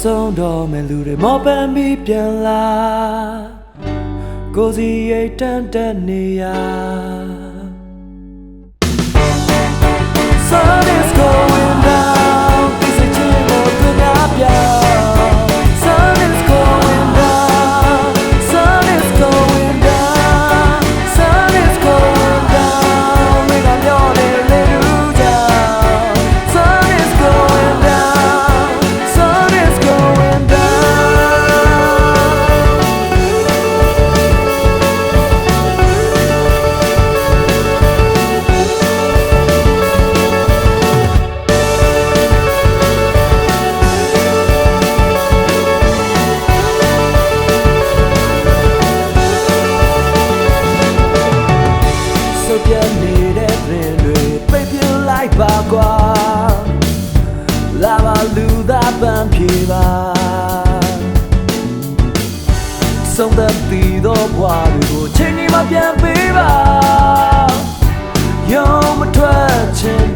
ဆုံးတော့မယ်လူတွေမောပန်းပြီးပြန်လာကိုစီရိတ်တန်းတက်နေရ Sun is going down ဒီစိတ်ချင်းကိုသူများပြောင်း Sun is going down Sun is going down Sun is going down မင်းကမျောနေလေလူကြောင့် Sun is going down Sun is goingပြန်နေတဲ့ရင်တွေပိတ်ပြလိုက်ပါကွာလာပါလူသားပန်းပြေပါဆုံးသက်ပြီးတော့ဘွားတွေကိုချိန်ဒီမှာပြန်ပေးပါရုံမထွက်ချင်